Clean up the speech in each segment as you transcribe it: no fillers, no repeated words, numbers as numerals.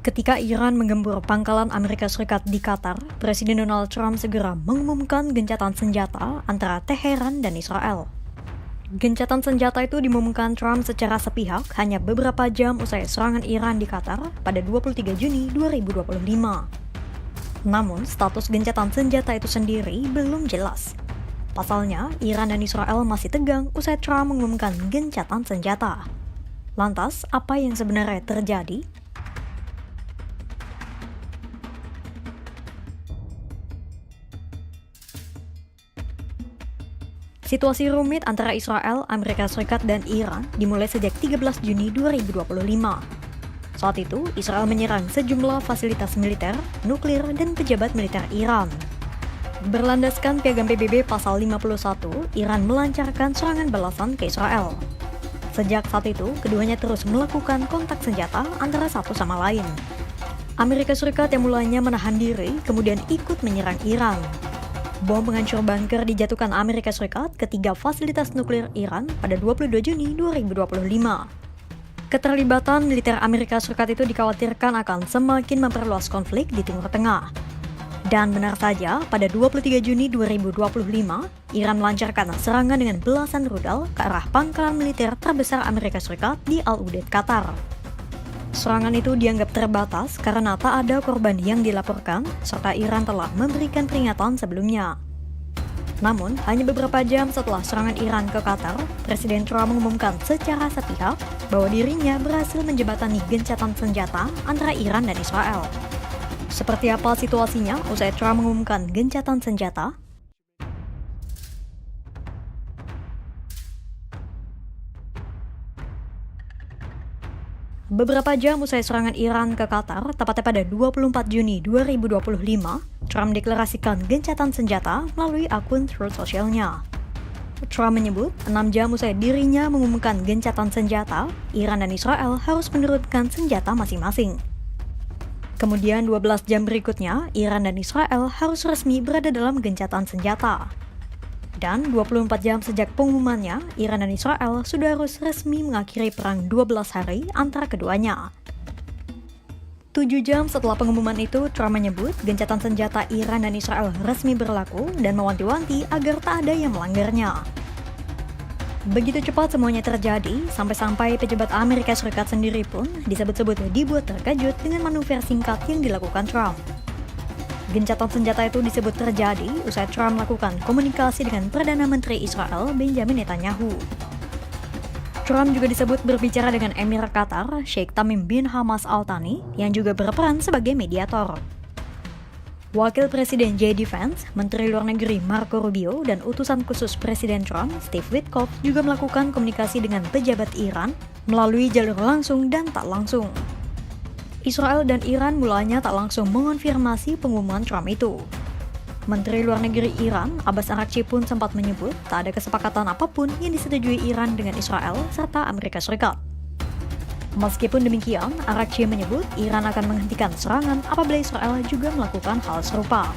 Ketika Iran menggembur pangkalan Amerika Serikat di Qatar, Presiden Donald Trump segera mengumumkan gencatan senjata antara Teheran dan Israel. Gencatan senjata itu diumumkan Trump secara sepihak hanya beberapa jam usai serangan Iran di Qatar pada 23 Juni 2025. Namun, status gencatan senjata itu sendiri belum jelas. Pasalnya, Iran dan Israel masih tegang usai Trump mengumumkan gencatan senjata. Lantas, apa yang sebenarnya terjadi? Situasi rumit antara Israel, Amerika Serikat, dan Iran dimulai sejak 13 Juni 2025. Saat itu, Israel menyerang sejumlah fasilitas militer, nuklir, dan pejabat militer Iran. Berlandaskan Piagam PBB Pasal 51, Iran melancarkan serangan balasan ke Israel. Sejak saat itu, keduanya terus melakukan kontak senjata antara satu sama lain. Amerika Serikat yang mulanya menahan diri, kemudian ikut menyerang Iran. Bom penghancur bunker dijatuhkan Amerika Serikat ke 3 fasilitas nuklir Iran pada 22 Juni 2025. Keterlibatan militer Amerika Serikat itu dikhawatirkan akan semakin memperluas konflik di Timur Tengah. Dan benar saja, pada 23 Juni 2025, Iran melancarkan serangan dengan belasan rudal ke arah pangkalan militer terbesar Amerika Serikat di Al-Udeid, Qatar. Serangan itu dianggap terbatas karena tak ada korban yang dilaporkan, serta Iran telah memberikan peringatan sebelumnya. Namun, hanya beberapa jam setelah serangan Iran ke Qatar, Presiden Trump mengumumkan secara sepihak bahwa dirinya berhasil menjembatani gencatan senjata antara Iran dan Israel. Seperti apa situasinya usai Trump mengumumkan gencatan senjata? Beberapa jam usai serangan Iran ke Qatar, tepatnya pada 24 Juni 2025, Trump deklarasikan gencatan senjata melalui akun Truth sosialnya. Trump menyebut, 6 jam usai dirinya mengumumkan gencatan senjata, Iran dan Israel harus menurunkan senjata masing-masing. Kemudian 12 jam berikutnya, Iran dan Israel harus resmi berada dalam gencatan senjata. Dan 24 jam sejak pengumumannya, Iran dan Israel sudah harus resmi mengakhiri perang 12 hari antara keduanya. 7 jam setelah pengumuman itu, Trump menyebut gencatan senjata Iran dan Israel resmi berlaku dan mewanti-wanti agar tak ada yang melanggarnya. Begitu cepat semuanya terjadi, sampai-sampai pejabat Amerika Serikat sendiri pun disebut-sebut dibuat terkejut dengan manuver singkat yang dilakukan Trump. Gencatan senjata itu disebut terjadi usai Trump melakukan komunikasi dengan Perdana Menteri Israel Benjamin Netanyahu. Trump juga disebut berbicara dengan Emir Qatar, Sheikh Tamim bin Hamad Al Thani, yang juga berperan sebagai mediator. Wakil Presiden JD Vance, Menteri Luar Negeri Marco Rubio, dan utusan khusus Presiden Trump, Steve Witkoff, juga melakukan komunikasi dengan pejabat Iran melalui jalur langsung dan tak langsung. Israel dan Iran mulanya tak langsung mengonfirmasi pengumuman Trump itu. Menteri Luar Negeri Iran, Abbas Araghchi pun sempat menyebut tak ada kesepakatan apapun yang disetujui Iran dengan Israel serta Amerika Serikat. Meskipun demikian, Araghchi menyebut Iran akan menghentikan serangan apabila Israel juga melakukan hal serupa.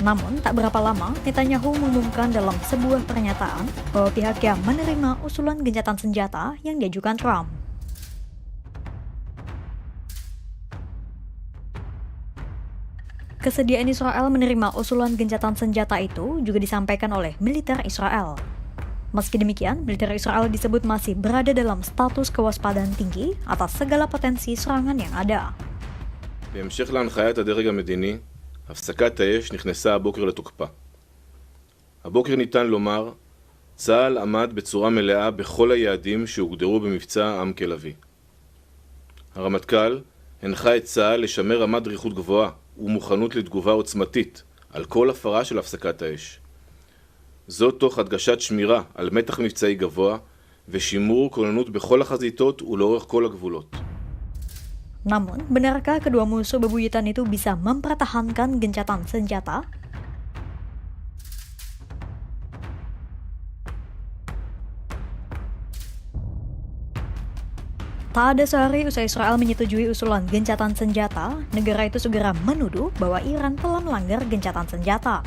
Namun, tak berapa lama, Netanyahu mengumumkan dalam sebuah pernyataan bahwa pihaknya menerima usulan gencatan senjata yang diajukan Trump. Kesediaan Israel menerima usulan gencatan senjata itu juga disampaikan oleh militer Israel. Meski demikian, militer Israel disebut masih berada dalam status kewaspadaan tinggi atas segala potensi serangan yang ada. בהמשך להנחיית הדרג המדיני, הפסקת האש נכנסה הבוקר לתוקפה. הבוקר ניתן לומר, צה"ל עמד בצורה מלאה בכל היעדים שהוגדרו במבצע עם כלביא. הרמטכ"ל הנחה את צה"ל לשמר רמת דריכות גבוהה ומוכנות לתגובה עוצמתית על כל הפרה של הפסקת האש. זאת תוך הדגשת שמירה על מתח מבצעי גבוה ושימור כוננות בכל החזיתות ולאורך כל הגבולות. Namun, benarkah kedua musuh bebuyutan itu bisa mempertahankan gencatan senjata? Tak ada sehari usai Israel menyetujui usulan gencatan senjata, negara itu segera menuduh bahwa Iran telah melanggar gencatan senjata.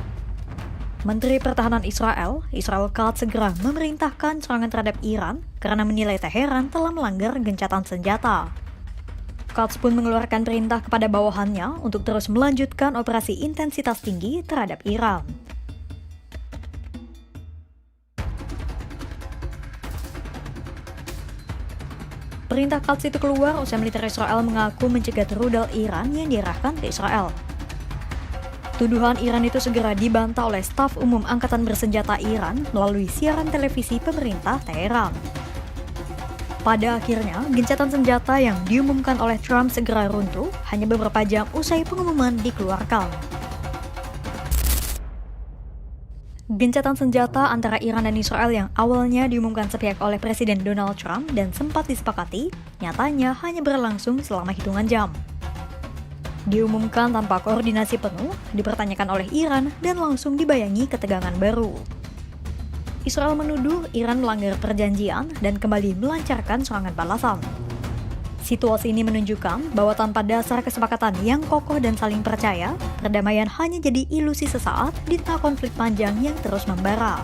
Menteri Pertahanan Israel Katz segera memerintahkan serangan terhadap Iran karena menilai Teheran telah melanggar gencatan senjata. Quds pun mengeluarkan perintah kepada bawahannya untuk terus melanjutkan operasi intensitas tinggi terhadap Iran. Perintah Quds itu keluar usai militer Israel mengaku mencegat rudal Iran yang diarahkan ke Israel. Tuduhan Iran itu segera dibantah oleh staf umum Angkatan Bersenjata Iran melalui siaran televisi pemerintah Teheran. Pada akhirnya, gencatan senjata yang diumumkan oleh Trump segera runtuh hanya beberapa jam usai pengumuman dikeluarkan. Gencatan senjata antara Iran dan Israel yang awalnya diumumkan sepihak oleh Presiden Donald Trump dan sempat disepakati, nyatanya hanya berlangsung selama hitungan jam. Diumumkan tanpa koordinasi penuh, dipertanyakan oleh Iran, dan langsung dibayangi ketegangan baru. Israel menuduh Iran melanggar perjanjian dan kembali melancarkan serangan balasan. Situasi ini menunjukkan bahwa tanpa dasar kesepakatan yang kokoh dan saling percaya, perdamaian hanya jadi ilusi sesaat di tengah konflik panjang yang terus membara.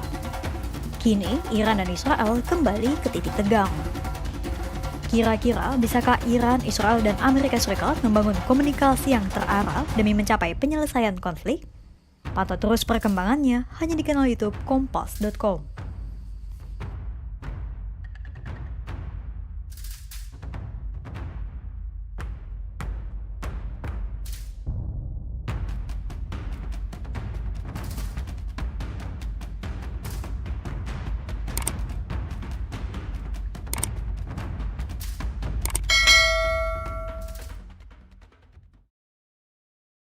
Kini, Iran dan Israel kembali ke titik tegang. Kira-kira bisakah Iran, Israel, dan Amerika Serikat membangun komunikasi yang terarah demi mencapai penyelesaian konflik? Pantau terus perkembangannya hanya di kanal YouTube Kompas.com.